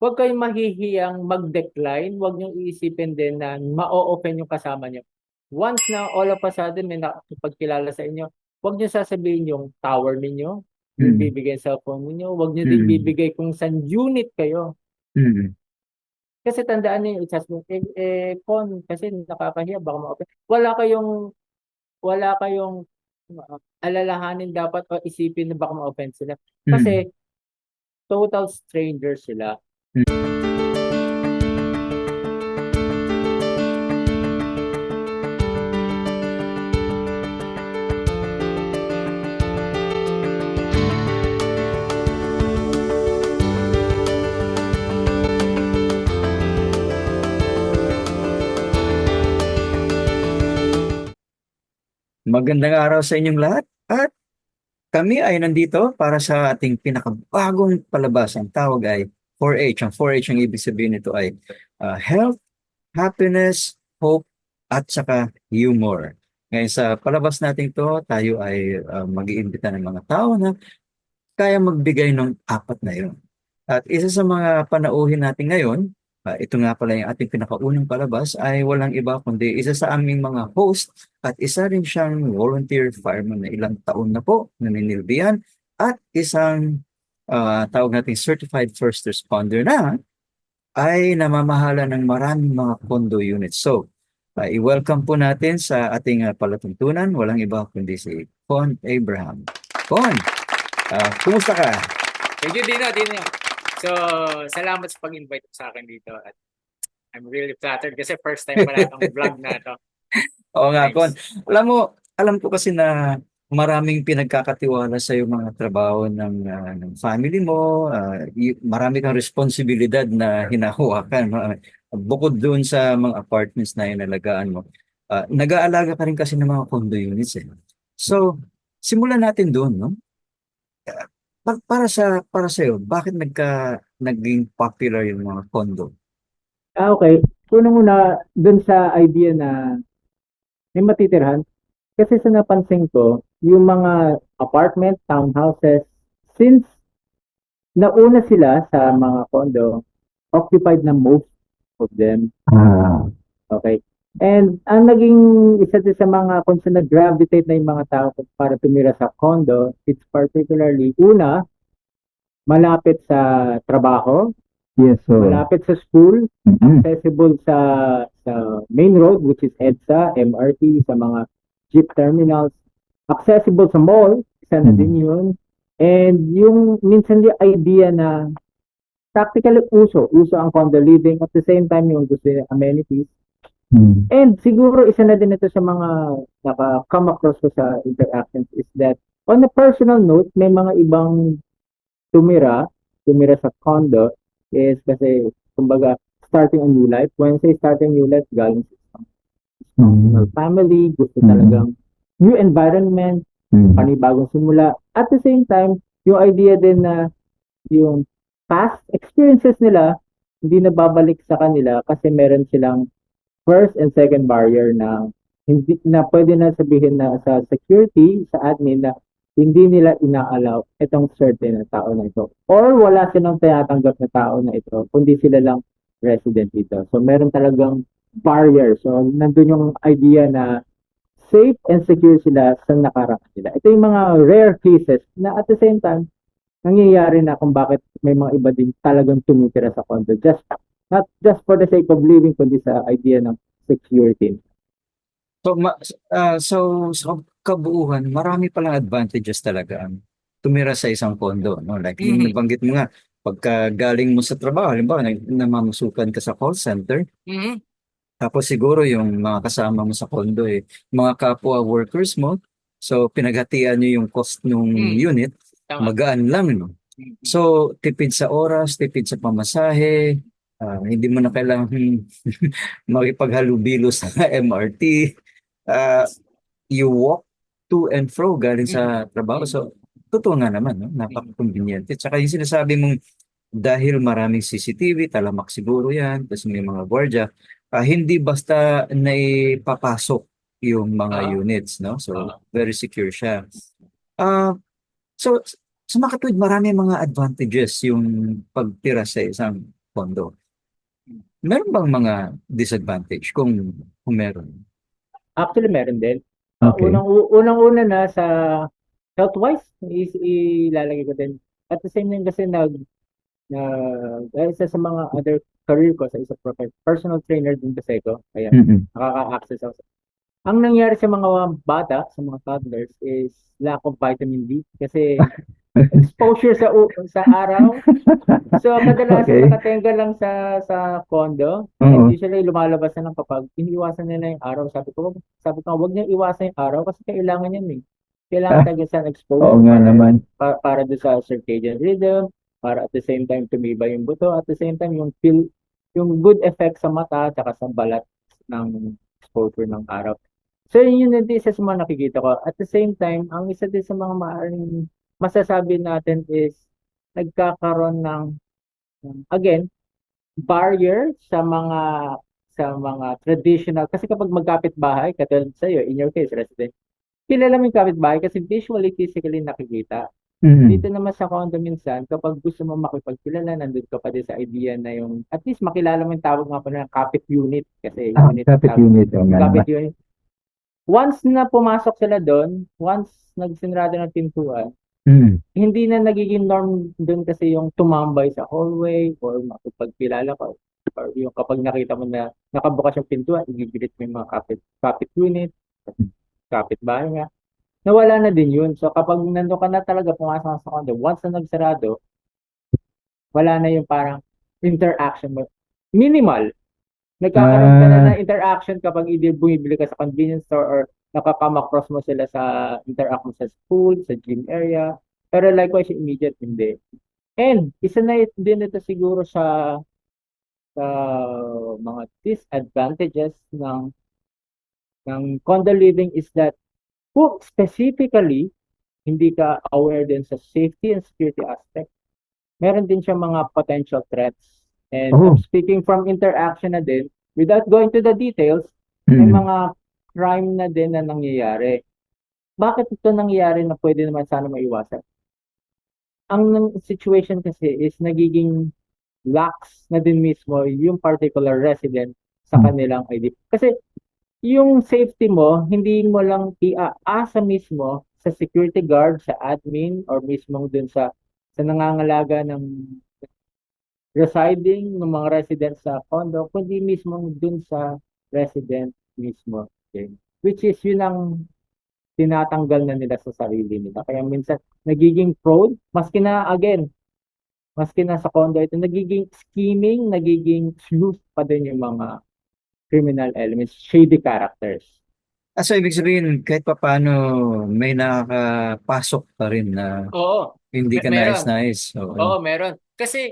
huwag kayong mahihiyang mag-decline, huwag niyong iisipin din na ma-o-open yung kasama niyo. Once na all of a sudden may nakakapagkilala sa inyo, huwag niyo sasabihin yung tower ninyo, yung Mm. bibigay sa cellphone ninyo, huwag niyo din Mm. bibigay kung saan unit kayo. Mm. Kasi tandaan niyo, it's just, phone, kasi nakakahiya, baka ma-open. Wala kayong alalahanin dapat o isipin na baka ma-open sila. Mm. Kasi total strangers sila. Magandang araw sa inyong lahat at kami ay nandito para sa ating pinakabagong palabas. Ang tawag ay 4H. Ang 4H ang ibig sabihin nito ay health, happiness, hope, at saka humor. Ngayon sa palabas natin to, tayo ay mag-iimbita ng mga tao na kaya magbigay ng apat na yun. At isa sa mga panauhin natin ngayon, ito nga pala yung ating pinakaunang palabas, ay walang iba kundi isa sa aming mga host at isa rin siyang volunteer fireman na ilang taon na po naninilbihan at isang tawag natin certified first responder na ay namamahala ng maraming mga condo units. So, i-welcome po natin sa ating palatuntunan, walang iba kundi si Con Abraham. Con, kumusta ka? Thank you, Dino. So, salamat sa pag-invite sa akin dito. At I'm really flattered kasi first time pala itong vlog na to. Oo nga, Con. Thanks. Alam mo, alam ko kasi na maraming pinagkakatiwala sa yung mga trabaho ng family mo. Marami kang responsibilidad na hinahawakan. Bukod doon sa mga apartments na inalagaan mo. Nag-aalaga ka rin kasi ng mga condo units eh. So, simulan natin doon, no? Para sa iyo, bakit naging popular yung mga condo? Okay. Unang-una, dun sa idea na may matitirhan. Kasi sa napansin ko, yung mga apartment, townhouses, since nauna sila sa mga condo, occupied na most of them. Ah. Okay. And ang naging isa din sa mga kung saan nag-gravitate na yung mga tao para tumira sa condo, it's particularly una, malapit sa trabaho, Yes, so. malapit sa school, Mm-mm. accessible sa main road which is EDSA, MRT, sa mga jeep terminals, accessible sa mall, isa na din yun. And yung minsan yung idea na practically uso ang condo living at the same time yung gusto yung amenities. And siguro isa na din ito sa mga naka-come across ko sa interactions is that on a personal note, may mga ibang tumira, tumira sa condo is kasi kumbaga starting a new life. When I say starting a new life, galing sa dysfunctional family, gusto talagang new environment, panibagong simula. At the same time, yung idea din na yung past experiences nila hindi na babalik sa kanila kasi meron silang first and second barrier na hindi na pwede na sabihin na sa security, sa admin na hindi nila ina-allow itong certain na tao na ito. Or wala silang tinatanggap na tao na ito, kundi sila lang resident dito. So meron talagang barrier. So nandun yung idea na safe and secure sila sa nakaraan nila. Ito yung mga rare cases na at the same time, nangyayari na kung bakit may mga iba din talagang tumitira sa condo. Not just for the sake of living, kundi sa idea ng security. So, sa kabuuan, marami palang advantages talaga ang tumira sa isang condo, no? Like yung Mhm. nabanggit mo nga, pagka galing mo sa trabaho, halimbawa, namamasukan ka sa call center, Mhm. tapos siguro yung mga kasama mo sa condo, mga kapwa workers mo, so pinaghatian nyo yung cost ng Mhm. unit, Tama. magaan lang, no? Mhm. So, tipid sa oras, tipid sa pamasahe, hindi mo na kailangan makipaghalubilo sa MRT. uh, you walk to and fro galing Mhm. sa trabaho. Mhm. So, totoo nga naman, no? Mhm. Napaka-convenient. Tsaka yung sinasabi mong dahil maraming CCTV, talamak siguro yan, tapos may mga gwardiya, hindi basta naipapasok yung mga Ah, units, no? So, ah. very secure siya. Ah, so, sa makatuwid, marami mga advantages yung pagtira sa isang condo. Meron bang mga disadvantage kung meron? Actually, meron din. Okay. Unang-una na sa health-wise, ilalagay ko din. At the same time kasi na dahil sa mga other career ko, sa isa personal trainer din kasi ko, kaya Mm-mm. nakaka-access ako. Ang nangyari sa mga bata, sa mga toddlers, is lack of vitamin D kasi exposure sa araw. So, kadalasan Okay. nakatenga lang sa condo and Oo. usually lumalabas na lang kapag iniiwasan nila yung araw. Sabi ko, wag niyo iwasan yung araw kasi kailangan yan eh. Kailangan Ah, talaga sa oo exposure nga naman. para do sa circadian rhythm, para at the same time tumibay yung buto, at the same time yung good effect sa mata at sa balat ng exposure ng araw. So, yun din isa sa mga nakikita ko. At the same time, ang isa din sa mga maaaring masasabi natin is nagkakaroon again, barrier sa mga traditional. Kasi kapag magkapit-bahay, katulad sa iyo, in your case, resident, kilala mo yung kapit-bahay kasi visually, physically nakikita. Mm. Dito naman sa condo minsan, kapag gusto mo makipagkilala, nandun ka pa din sa idea na yung, at least makilala mo yung tawag nga pa ng kapit unit. Kasi unit ang Kapit tawag. unit. Oo nga naman. Kapit unit. Once na pumasok sila doon, once nagsinrado ng pintuan, Mm. hindi na nagiging norm doon kasi yung tumambay sa hallway or makipagkilala ka or yung kapag nakita mo na nakabukas yung pintuan, igigilit mo yung mga kapit unit, kapit bahay nga. Nawala na din yun. So kapag nandun ka na talaga pumasok ka sa condo, once na nagsarado, wala na yung parang interaction mo. Minimal. Nagkakaroon ka na Ah, ng interaction kapag either bumibili ka sa convenience store or nakakama-cross mo sila sa interact mo sa school, sa gym area. Pero likewise, yung immediate, hindi. And isa na din ito siguro sa mga disadvantages ng condo living is that kung specifically hindi ka aware din sa safety and security aspect, meron din siya mga potential threats. And I'm oh. speaking from interaction na din, without going to the details, may Mm. mga crime na din na nangyayari. Bakit ito nangyayari na pwede naman sana maiwasan? Ang situation kasi is nagiging lax na din mismo yung particular resident sa Mm. kanilang ID. Kasi yung safety mo, hindi mo lang iaasa mismo sa security guard, sa admin, or mismo dun sa nangangalaga ng residing ng mga residents sa condo, kundi mismo dun sa resident mismo. Okay? Which is yun ang tinatanggal na nila sa sarili nila. Kaya minsan nagiging prone, maski na sa condo ito, nagiging scheming, nagiging sleuth pa din yung mga criminal elements, shady characters. So ibig sabihin, kahit papaano may nakakapasok pa rin na Oo, hindi ka meron. nais-nais. Oo. Oo, meron. Kasi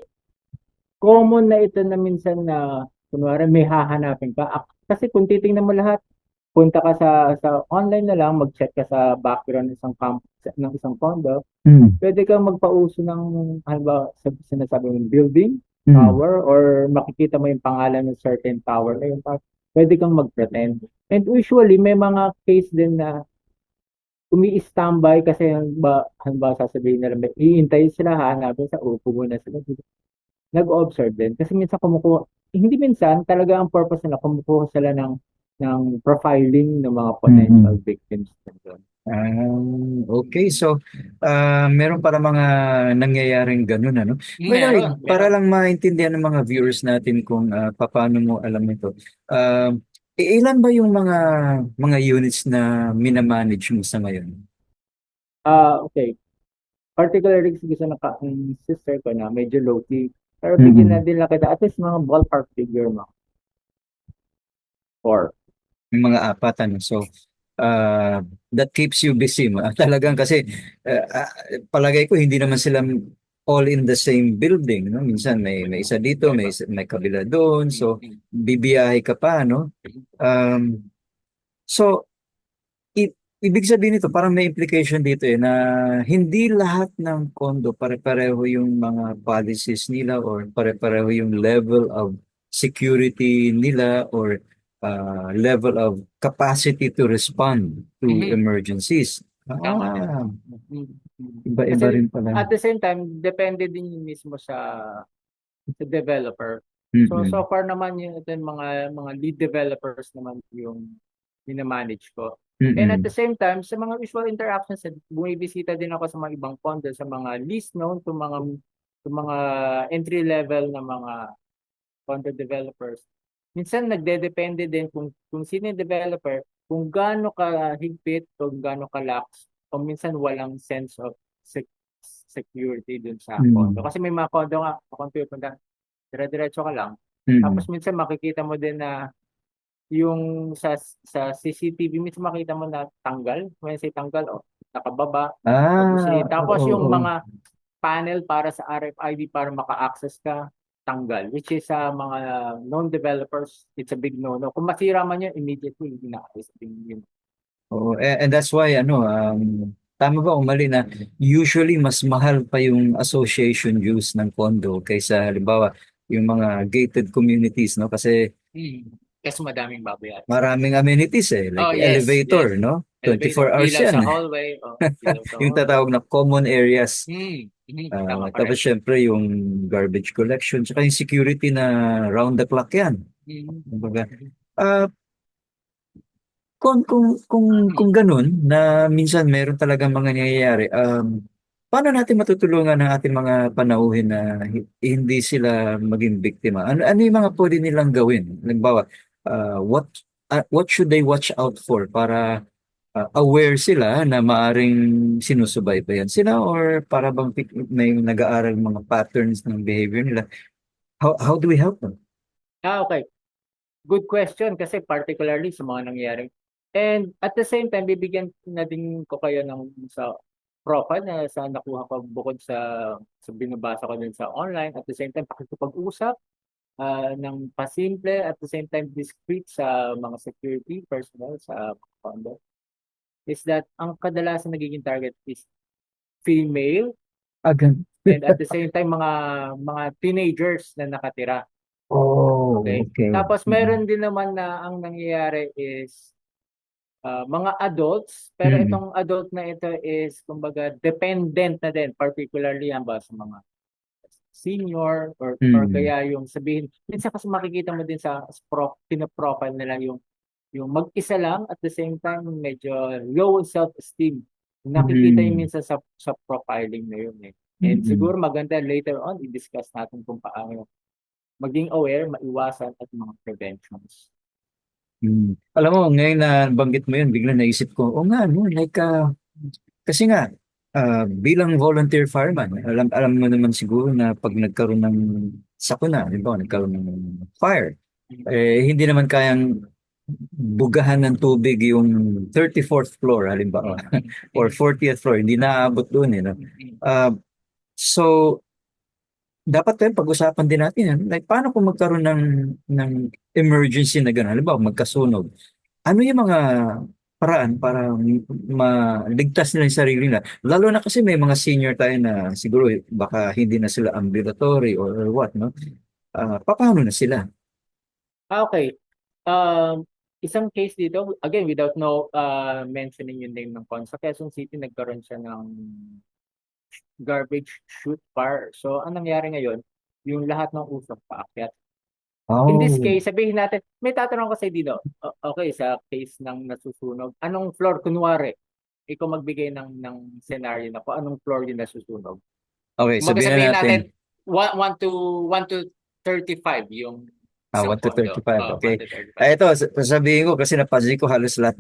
common na ito na minsan na kunwari may hahanapin ka. Kasi kung titingnan mo lahat, punta ka sa online na lang, mag-check ka sa background ng isang condo, Mm. pwede kang magpauso ng halimbawa sinasabi mong building, Mm. tower, or makikita mo yung pangalan ng certain tower na yun. Pwede kang mag-pretend. And usually, may mga case din na umi-standby kasi halimbawa sasabihin nila, iintay sila, hahanapin sa upo muna sila. Nag-observe din. Kasi minsan hindi minsan, talaga ang purpose nila, kumukuha sila ng profiling ng mga potential Mm. victims. Okay. So, meron para mga nangyayaring ganun, ano? By the way, para Meron. lang maintindihan ng mga viewers natin kung paano mo alam ito. Ilan ba yung mga units na minamanage mo sa ngayon? Okay. Particularly gusto ng sister ko na medyo low-key. Pero bigyan na Mm. din lang kita at least mga ballpark figure mo. Or, Yung mga apat, ano? So, that keeps you busy. Talagang kasi, uh, ah, palagay ko, hindi naman sila all in the same building, no? Minsan may isa dito, may kabila doon. So, bibiyahe ka pa, no? So, ibig sabihin nito, parang may implication dito na hindi lahat ng condo pare-pareho yung mga policies nila or pare-pareho yung level of security nila or level of capacity to respond to Mhm. emergencies. Tama yan. Iba-iba Kasi rin pala. at the same time, depende din yun mismo sa sa developer. So Mm-mm. so far naman yung ito yung mga lead developers naman yung minamanage ko. And at the Mm-mm. same time, sa mga visual interactions, bumibisita din ako sa mga ibang condo, sa mga least known to mga entry level na mga condo developers. Minsan nagdedepende din kung sino yung developer, kung gaano ka higpit o gaano ka lax, o minsan walang sense of security dun sa condo. Mm. Kasi may mga condo nga, kung pipunta, dire-diretso ka lang. Tapos Mm. minsan makikita mo din na yung sa CCTV, minsan makita mo na tanggal. When I say tanggal, nakababa. Tapos yung Oo. mga panel para sa RFID para maka-access ka, tanggal. Which is sa mga known developers, it's a big no-no. Kung masira man yun, immediately, ina-access din yun. Oo. And that's why, tama ba o mali na usually mas mahal pa yung association dues ng condo kaysa halimbawa yung mga gated communities, no? Kasi Kasi madaming babayaran. maraming amenities like Oh, yes, yes. elevator, no? Elevator, 24 hours ilaw yan. sa hallway, ilaw sa Yung hallway. tatawag na common areas. Tama, Tapos correct. syempre yung garbage collection, tsaka yung security na round the clock yan. Mm. Kumbaga, ah, kung ganun, na minsan meron talagang mga nangyayari, paano natin matutulungan ang ating mga panauhin na hindi sila maging biktima? Ano yung mga pwede nilang gawin? Halimbawa, what should they watch out for para aware sila na maaring sinusubaybayan sila or para bang may nag-aaral mga patterns ng behavior nila? How do we help them? Okay. Good question kasi particularly sa mga nangyayari. And at the same time, bibigyan na din ko kayo ng sa profile na sa nakuha ko bukod sa binabasa ko din sa online. At the same time, pakikipag-usap ng pasimple at the same time discreet sa mga security personnel sa condo is that ang kadalasan nagiging target is female Agad. and at the same time mga teenagers na nakatira. Oh, Okay? okay. Tapos Mm-mm. meron din naman na ang nangyayari is mga adults, pero Mm-mm. itong adult na ito is kumbaga dependent na din, particularly yan ba sa mga senior or Mm-mm. kaya yung sabihin, minsan kasi makikita mo din sa pinaprofile nila yung mag-isa lang at the same time medyo low self-esteem. Nakikita yung Mm-mm. minsan sa profiling na yun eh. And Mm-mm. siguro maganda later on i-discuss natin kung paano maging aware, maiwasan at mga preventions. Alam mo, ngayon na banggit mo yun, biglang naisip ko, o nga, no, kasi nga, bilang volunteer fireman, alam mo naman siguro na pag nagkaroon ng sakuna, di ba, nagkaroon ng fire, hindi naman kayang bugahan ng tubig yung 34th floor, halimbawa, or 40th floor, hindi naaabot doon, no? Ah, so, dapat tayo pag-usapan din natin yan. Like, paano kung magkaroon ng emergency na gano'n? Halimbawa, magkasunog. Ano yung mga paraan para maligtas nila yung sarili nila? Lalo na kasi may mga senior tayo na siguro baka hindi na sila ambulatory or what, no? Paano na sila? Okay. Isang case dito, again, without mentioning yung name ng pond, sa Quezon City, nagkaroon siya ng garbage chute fire. So, ang nangyari ngayon, yung lahat ng usok paakyat. In this Oh, case, sabihin natin, may tatanong kasi dito, okay, sa case ng nasusunog, anong floor, kunwari, ikaw magbigay ng scenario na kung anong floor yung nasusunog. okay, Kumaga sabihin na sabihin natin, natin, 1 to 35 yung 1 isang to condo. 35, 1 okay. to 35. Ito, sasabihin ko kasi napansin ko halos lahat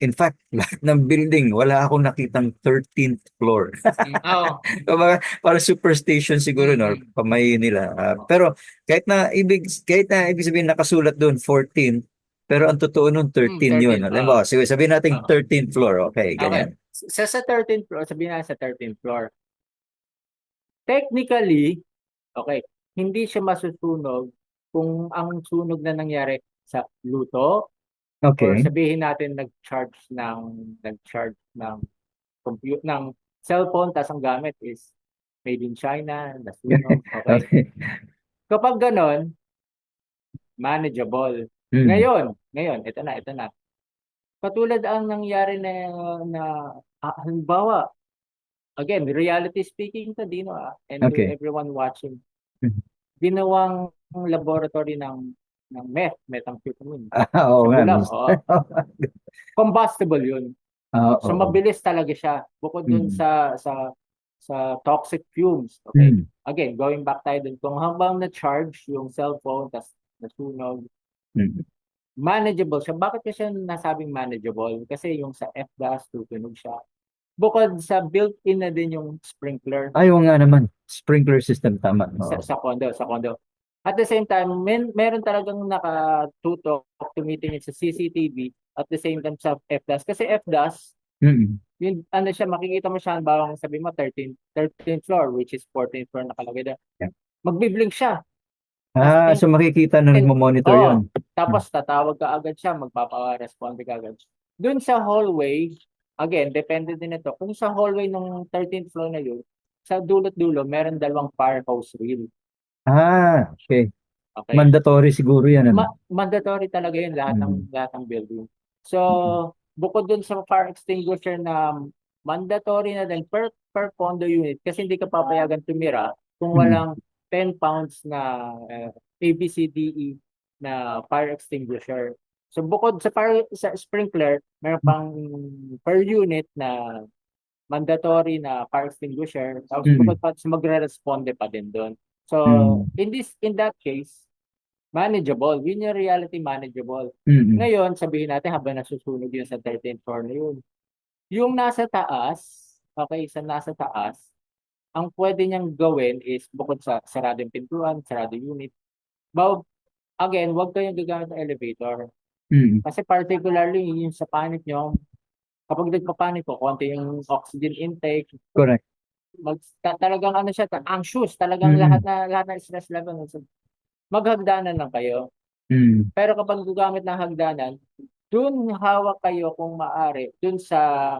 in fact, lahat ng building, wala akong nakitang 13th floor. Oo. Kumbaga, para superstation siguro, no? Or Mm. pamayin nila. Oo. Pero kahit na ibig sabihin nakasulat doon 14, pero ang totoo nun 13 yun. 13. Alam mo, sige, sabihin natin Oo. 13th floor. Okay, Okay. ganyan. Sa 13th floor, sabihin natin sa 13th floor. Technically, okay, hindi siya masusunog kung ang sunog na nangyari sa luto or Okay. sabihin natin nag-charge ng compute ng cellphone tas ang gamit is made in China, nasunog, okay. Okay. Kapag ganon, manageable. Hmm. Ngayon, ito na. Katulad ang nangyari na halimbawa, again, reality speaking to Dino and to Okay. everyone watching. ginawang laboratory ng methamphetamine. Oo Sa nga, Bulak, mister. oo. Combustible yun. Oo, So oo. mabilis talaga siya. Bukod dun Mm. sa toxic fumes. Okay. Mm. Again, going back tayo dun. Kung habang na-charge yung cellphone, tas nasunog, Mm. manageable siya. Bakit ko siya nasabing manageable? Kasi yung sa FGAS, tutunog siya. Bukod sa built-in na din yung sprinkler Ay, oo nga naman. Sprinkler system, tama. Oo. sa condo. At the same time, meron talagang nakatutok, tumitingin sa CCTV at the same time sa FDAS. Kasi FDAS, Mm. yun, ano siya, makikita mo siya, bawang sabi mo, 13th floor, which is 14th floor nakalagay na. Yeah. Magbiblink siya. As Ah, so makikita na in, nagmo-monitor oh, yon. tapos tatawag ka agad siya, magpapa-respond ka agad. Doon sa hallway, again, depende din ito. Kung sa hallway ng 13th floor na yun, sa dulot-dulo, meron dalawang fire hose reel. Ah, okay. Okay? Mandatory siguro yan, ano? Mandatory talaga yun Mm. lahat ng building. So, Mm. bukod dun sa fire extinguisher na mandatory na din per condo unit kasi hindi ka papayagan tumira kung Mm. walang 10 pounds na ABCDE na fire extinguisher. So, bukod sa sprinkler, meron pang per unit na mandatory na fire extinguisher. Tapos Mm. bukod pa sa magre-responde pa din doon. So, Mm. in that case, manageable. Yun yung reality, manageable. Mm. Ngayon, sabihin natin habang nasusunog yun sa 13th floor na yun. Yung nasa taas, okay, sa nasa taas, ang pwede niyang gawin is bukod sa sarado yung pintuan, sarado yung unit. But again, huwag kayong gagamit ng elevator. Mm. Kasi particularly yung sa panic nyo, kapag nagpapanik ko, konti yung oxygen intake, Correct. talagang ano siya, anxious, talagang Mm. lahat na stress level. So, maghagdanan lang kayo. Mm. Pero kapag gugamit ng hagdanan, dun hawak kayo kung maaari, dun sa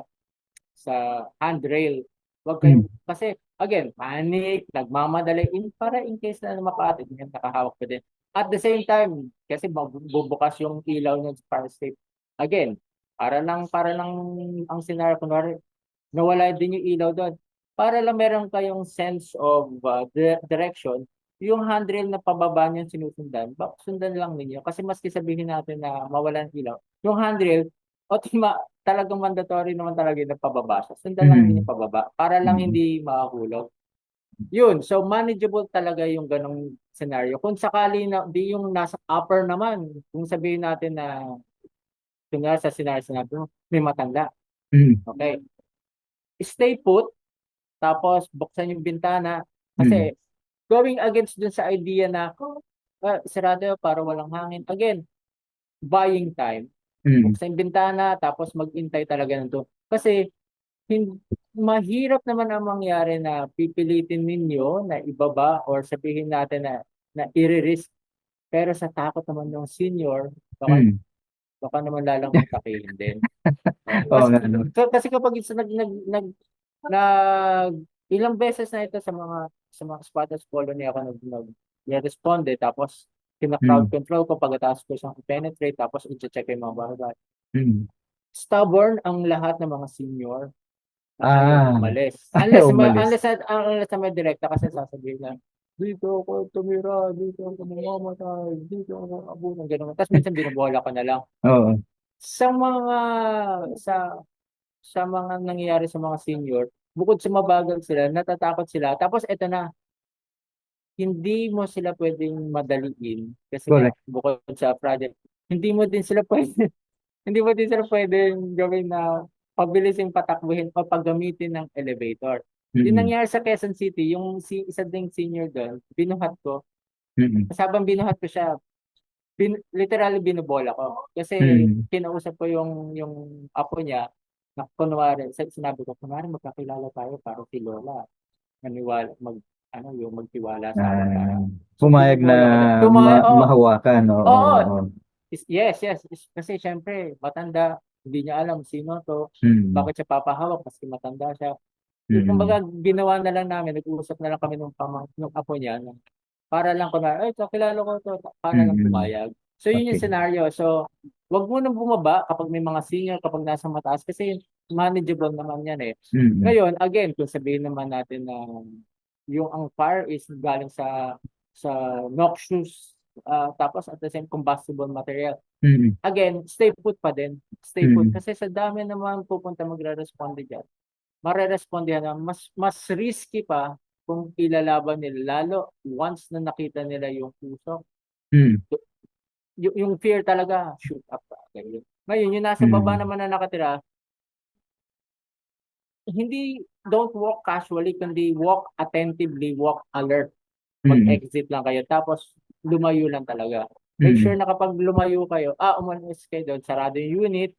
handrail. Huwag Mm. kayong, kasi again, panic, nagmamadali, para in case na makaatit, nakahawak pa din. At the same time, kasi bubukas yung ilaw ng fire escape. Again, para lang ang scenario, kunwari, nawala din yung ilaw doon. Para lang meron kayong sense of direction, yung handrail na pababa niyo sinusundan, sundan lang ninyo. Kasi maski sabihin natin na mawalan ng ilaw, yung handrail, talagang mandatory naman talaga yung pababa siya. Sundan lang ninyo Mm. pababa para lang Mm. hindi makakulog. Yun, so manageable talaga yung ganong scenario. Kung sakali na di yung nasa upper naman, kung sabihin natin na kunyari sa scenario sinabi mo, may matanda. Mm. Okay. Stay put, tapos buksan yung bintana. Mm. Kasi going against dun sa idea na sarado para walang hangin. Again, buying time. Mm. Buksan yung bintana, tapos mag-intay talaga nito. Kasi mahirap naman ang mangyari na pipilitin ninyo na ibaba or sabihin natin na i-risk. Pero sa takot naman ng senior, Mm. baka naman lalang atakihin din. Oh, Oo kasi, nga, no? kasi kapag isa nag ilang beses na ito sa mga squatters colony ako nag-responde tapos kina-crowd Mm. control ko pagkatapos ko siyang penetrate tapos i-check yung mga bahay. Mm. Stubborn ang lahat ng mga senior na ayaw Ah, umalis. ayaw Unless umalis. unless na may direkta kasi sasabihin na dito ako tumira, dito ako mamamatay, dito ako abunan, gano'n. Tapos minsan binubola ko na lang. Oo. Sa mga sa sa mga nangyayari sa mga senior, bukod sa mabagal sila, natatakot sila. Tapos eto na, hindi mo sila pwedeng madaliin kasi nga Correct. bukod sa project, hindi mo din sila pwede hindi mo din sila pwedeng gawin na pabilisin patakbuhin o paggamitin ng elevator. Yung Mm. nangyari sa Quezon City, yung isa ding senior doon, binuhat ko. Mm. Kasi habang binuhat ko siya, literally binubola ko. Kasi Mm. kinausap ko yung apo niya na kunwari, sinabi ko, kunwari magkakilala tayo para si Lola. Maniwala, yung magtiwala sa atin para. Ah, So, pumayag na binubola ko na. Oh, mahawakan. Oo, oo. oo. Yes, yes. Kasi syempre, matanda, hindi niya alam sino to, Mm. bakit siya papahawak, maski matanda siya. Mm. Kumbaga, ginawa na lang namin, nag-uusap na lang kami nung apo niya, para lang kunwari, ay, kakilala ko to, para lang Mm. pumayag. So, yun yung Okay. scenario. So, wag mo nang bumaba kapag may mga senior, kapag nasa mataas, kasi manageable naman yan eh. Mm. Ngayon, again, kung sabihin naman natin na yung ang fire is galing sa sa noxious, tapos at the same combustible material. Mm. Again, stay put pa din. Stay put. Mm. Kasi sa dami naman pupunta magre-responde dyan, marerespondehan na mas risky pa kung ilalaban nila. Lalo once na nakita nila yung usok, Mm. yung fear talaga, shoot up ka. Ganyan. Ngayon, yung nasa baba Mm. naman na nakatira, hindi, don't walk casually, kundi walk attentively, walk alert. Mm. Mag-exit lang kayo. Tapos, lumayo lang talaga. Make sure Mm. na kapag lumayo kayo, umalis kayo doon, sarado yung unit,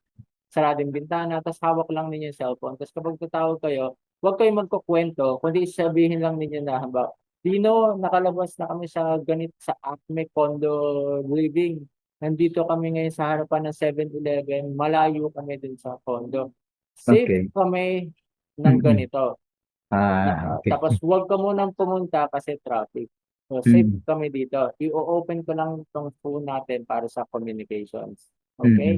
sarado yung bintana, tapos hawak lang ninyo yung cellphone. Tapos kapag tatawag kayo, huwag kayong magkukwento, kundi sabihin lang ninyo na, Dino, nakalabas na kami sa sa Acme Condo Living. Nandito kami ngayon sa harapan ng 7-Eleven. Malayo kami din sa condo. Safe Okay. kami ng Mm. ganito. Okay. Tapos huwag ka munang pumunta kasi traffic. So safe Mm. kami dito. I-open ko lang itong phone natin para sa communications. Mm. Okay?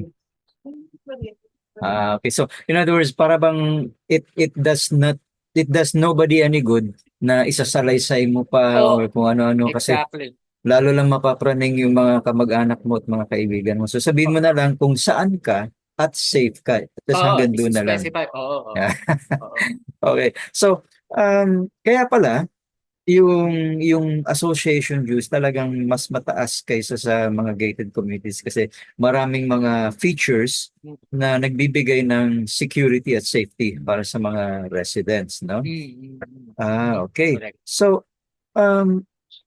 Okay. So, in other words, para bang it does nobody any good na isasalaysay mo pa Oh, or kung ano-ano kasi exactly. lalo lang mapapraning yung mga kamag-anak mo at mga kaibigan mo. So, sabihin mo na lang kung saan ka at safe ka. Tapos Oo, hanggang doon na lang. specify. Oo, oo. Oo. Okay. So, kaya pala, yung association dues talagang mas mataas kaysa sa mga gated communities kasi maraming mga features Mm, na nagbibigay ng security at safety para sa mga residents, no? mm, mm. Okay. Correct. So,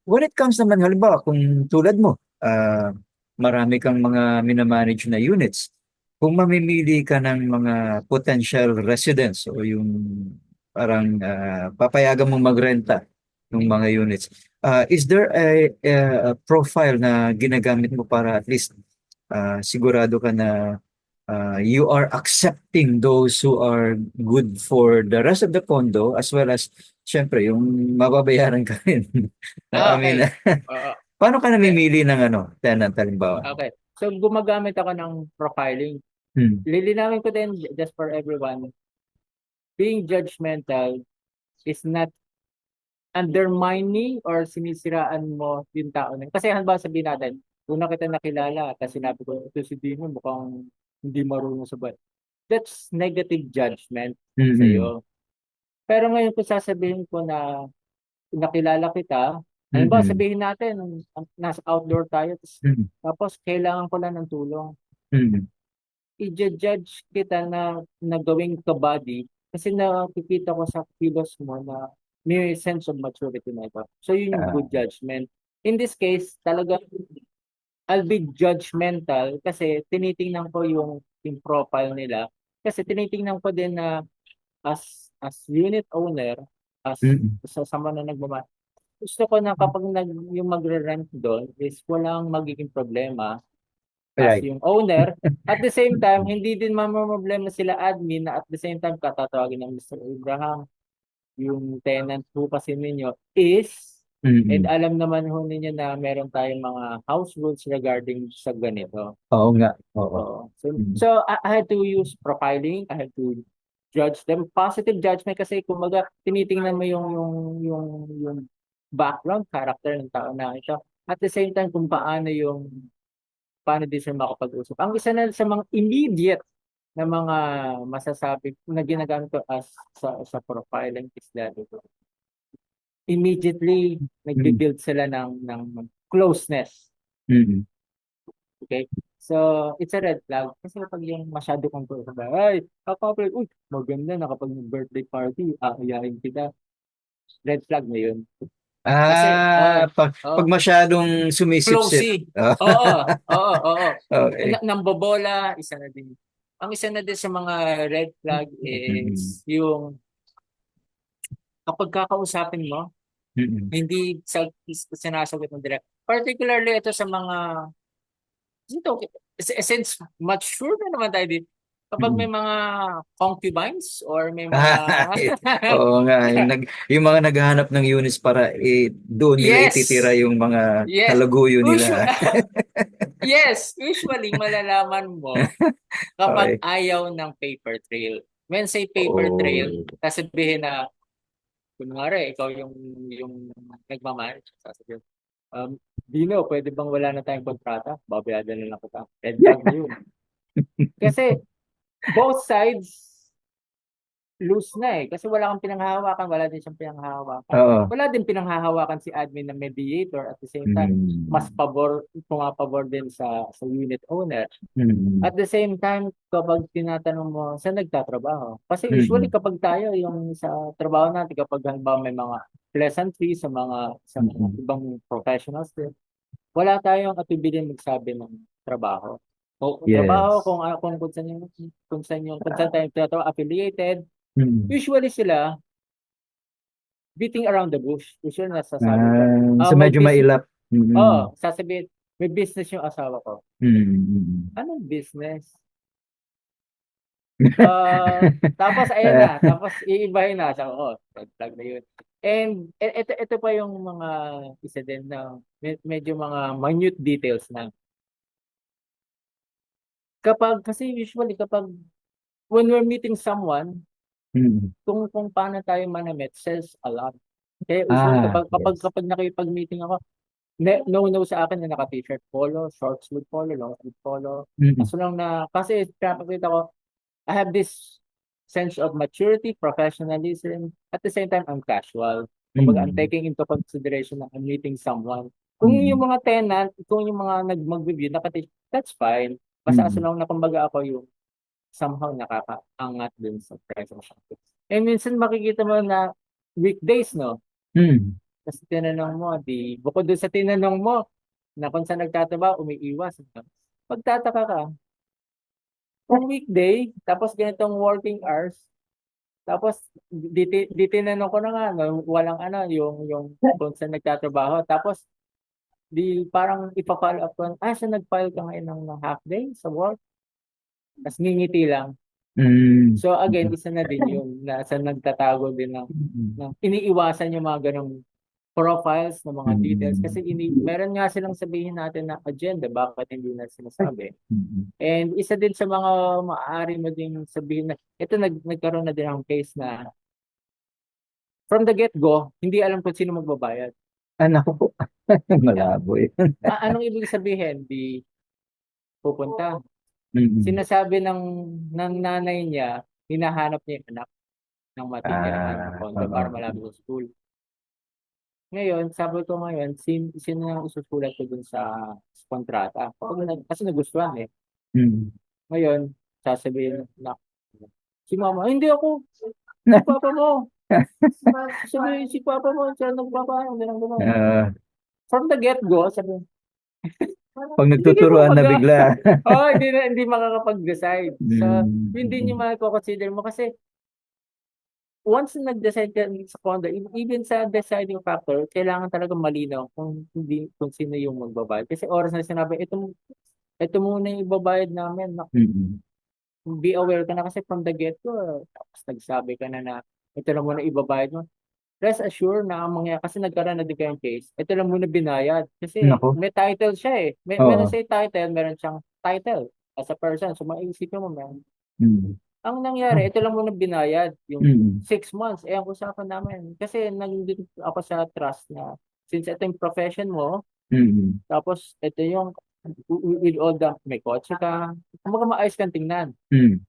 when it comes naman, halimbawa, kung tulad mo, marami kang mga minamanage na units, kung mamimili ka ng mga potential residents o yung parang papayagan mong magrenta ng mga units, is there a profile na ginagamit mo para at least sigurado ka na you are accepting those who are good for the rest of the condo as well as syempre yung mababayaran ka rin. I mean, Okay. Oo. paano ka Hindi. namimili ng tenant halimbawa? Okay. So, gumagamit ako ng profiling. Hmm. Lilinawin ko din just for everyone. Being judgmental is not undermining or sinisiraan mo yung tao na. Kasi halimbawa sabihin natin, una kita nakilala, kasi sinabi ko, ito si Dino, mukhang hindi marunong sa buhay. That's negative judgment Mm-mm. sa'yo. Pero ngayon kung sasabihin ko na nakilala kita, halimbawa Mm-mm. sabihin natin, nasa outdoor tayo, Mm-mm. tapos kailangan ko lang ng tulong. Mm-mm. I-judge kita na gawing kabady kasi nakikita ko sa kilos mo na may sense of maturity na ito. So yun yung Ah, good judgment. In this case, talaga I'll be judgmental kasi tinitingnan ko yung profile nila. Kasi tinitingnan ko din na as unit owner, as mm-mm. sa mga na nagmama, gusto ko na kapag yung magre-rent doon is walang magiging problema as Right. yung owner. At the same time, hindi din mamroblema sila admin na at the same time katatawagin ng Mr. Abraham, yung tenant po kasi ninyo is, and Mm-mm. alam naman ho ninyo na meron tayong mga house rules regarding sa ganito. Oo nga. Oo. Oo. So, Mm. so I had to use profiling, I had to judge them. Positive judgment kasi kumbaga tinitingnan mo yung background, character ng tao na ito. At the same time, kung paano din sila makapag-usap. Ang isa na sa mga immediate na mga masasabi na ginagamit ko as sa profiling is that immediately Mm. nagbe-build sila ng closeness. Mm. Okay? So, it's a red flag. Kasi kapag yung masyado kang close, ay, kakapag, uy, maganda na kapag birthday party, aayain kita. Red flag na yun. Kasi, Pag masyadong sumisipsip. closey. Oh. Oo, oo, oo. Okay. Nambobola, isa na din. Ang isa na din sa mga red flag Mm-mm. is yung kapag kakausapin mo, Mm-mm. hindi sinasagot ng direct. Particularly ito sa mga, ito, since mature na naman tayo dito, kapag may Mm-mm. mga concubines or may mga, Oo nga, yung mga naghahanap ng units para doon nila ititira yes, yung mga yes, kalaguyo usually, nila. yes, usually malalaman mo kapag Okay. ayaw ng paper trail. When say paper Oh. trail, sasabihin na, kunwari, ikaw yung nagmamanage, sasabihin, Dino, pwede bang wala na tayong kontrata? Babayadan na lang kita. Red flag na yun. Kasi both sides lose na eh. Kasi wala kang pinanghahawakan, wala din siyang pinanghahawakan. Oo. Wala din pinanghahawakan si admin na mediator at the same time, Mm. mas pumapabor din sa unit owner. Mm. At the same time, kapag tinatanong mo, saan nagtatrabaho? Kasi usually Mm. kapag tayo, yung sa trabaho natin, kapag halimbawa may mga pleasantries sa mga Mm. ibang professionals din, wala tayong atubilin magsabi ng trabaho. O trabaho Yes. kung saan tayo trabaho, affiliated, Mm. usually sila beating around the bush. Usually nasasabi ko, So may medyo business, mailap. Mm. sasabihin, may business yung asawa ko. Mm. Anong business? Tapos ayun na, tapos iibahin na siya. Oo, tag na yun. And ito pa yung mga isa din na medyo mga minute details na. Kasi usually kapag when we're meeting someone, Mm. kung paano tayo manamit says a lot. Kaya usually kapag kapag Yes. kapag nakipag-meeting ako, no sa akin na naka-t-shirt polo, short sleeve polo, long sleeve polo. Mm. As long na kasi pinapakita ko I have this sense of maturity, professionalism. At the same time, I'm casual. Kumbaga, I'm Mm. taking into consideration na I'm meeting someone. Kung yung Mm. mga tenant, kung yung mga mag-review, that's fine. Basta as Mm. long na kumbaga ako yung somehow nakakaangat din sa presence. And minsan makikita mo na weekdays, no? Mm. Kasi tinanong mo, bukod doon sa tinanong mo, na kung saan nagtatrabaho, umiiwas. No? Pagtataka ka, kung weekday, tapos ganitong working hours, tapos di tinanong ko na nga, no, walang ano, yung kung saan nagtatrabaho. Tapos di parang ipa-follow up ko, siya nag-file ka ngayon ng half day sa work. Tapos ngingiti lang. Mm. So again, isa na din yung nasa nagtatago din Mm. ng iniiwasan yung mga ganong profiles ng mga details. Mm. Kasi meron nga silang sabihin natin na agenda, bakit hindi na sinasabi. Mm. And isa din sa mga maaari mo din sabihin na, ito nagkaroon na din ang case na from the get-go, hindi alam kung sino magbabayad. Naku po. Yeah. Malabo eh. Anong ibig sabihin? Di pupunta. Mm. Sinasabi ng nanay niya, hinahanap niya yung anak ng matitirahan ng condo Oo. para malapit sa school. Ngayon, sabi ko ngayon, sino ang isusulat ko dun sa kontrata? Kasi nagustuhan eh. Mm. Ngayon, sasabihin na, si mama, "Ay, hindi ako, si papa mo. Si papa mo, siya nagpapaano, gano'n. Ah, From the get-go, sabi, pag hindi kayo nagtuturuan na bigla. hindi makakapag-decide. So, hindi nyo Mm. consider mo kasi once na nag-decide ka sa condo, even sa deciding factor, kailangan talaga malinaw kung sino yung magbabayad. Kasi oras na sinabi, ito muna yung ibabayad namin. Mm. Be aware ka na kasi from the get-go, tapos nagsabi ka na ito lang muna ibabayad mo. Rest assured na ang mangyayari, kasi nagkaroon na din kayong case, ito lang muna binayad. Kasi Naku. may title siya eh. Meron Oo. siya title, meron siyang title as a person. So maisipin mo, meron. Mm. Ang nangyari, ito lang muna binayad, yung Mm. 6 months. Ang usapan namin. Kasi nandun ako sa trust na since ito yung profession mo, Mm. tapos ito yung with all the, may kotse ka, kumbaga maayos kang tingnan. Mm.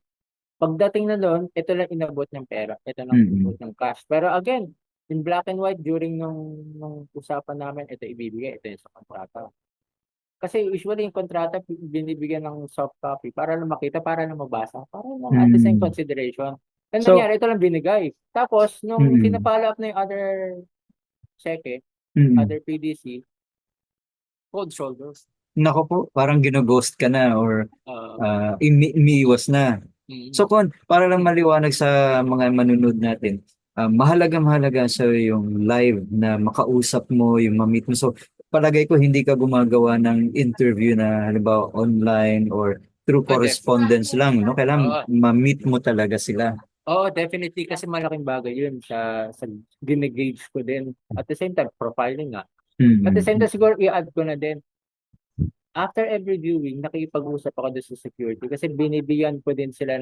Pagdating na doon, ito lang inabot ng pera. Ito lang inabot Mm. ng cash. Pero again, in black and white, during nung usapan namin, ito ibibigay, ito yung sa kontrata. Kasi usually yung kontrata, binibigyan ng soft copy para lang makita, para lang mabasa, para lang at the same Mm. consideration. And So, nangyari, ito lang binigay. Tapos, nung mm. pinapollow up na yung other cheque, Mm. other PDC, cold shoulders. Naku po, parang gino-ghost ka na or Uh, umiiwas na. mm, So kung para lang maliwanag sa mga manunod natin, mahalaga sa yung live na makausap mo, yung ma-meet mo. So palagay ko hindi ka gumagawa ng interview na halimbawa online or through correspondence lang, no? Kailangan Oo. ma-meet mo talaga sila. Oo, definitely kasi malaking bagay yun sa gine-gauge ko din. At the same time, profiling nga. At the same Mm. time, siguro i-add ko na din, after every viewing, nakikipag-usap ako doon sa security kasi binibigyan ko din sila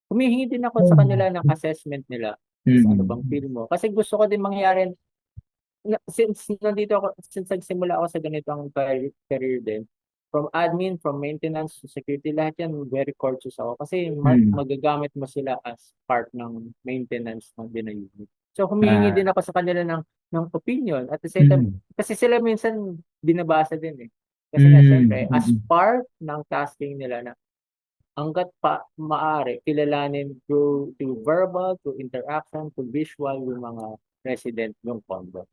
humihingi din ako sa kanila ng assessment nila. Is ano bang Mm. feel mo? Kasi gusto ko din mangyari, since nandito ako, since nagsimula ako sa ganitong career din, from admin, from maintenance to security, lahat yan very cautious ako kasi Mm. magagamit mo sila as part ng maintenance ng unit. So humihingi Ah, din ako sa kanila ng opinion at the same time, mm. kasi sila minsan binabasa din eh. Kasi nga, Mm. syempre, as Mm. part ng tasking nila na hanggat pa maaari, kilalanin through verbal, through interaction, through visual, yung mga resident ng condo.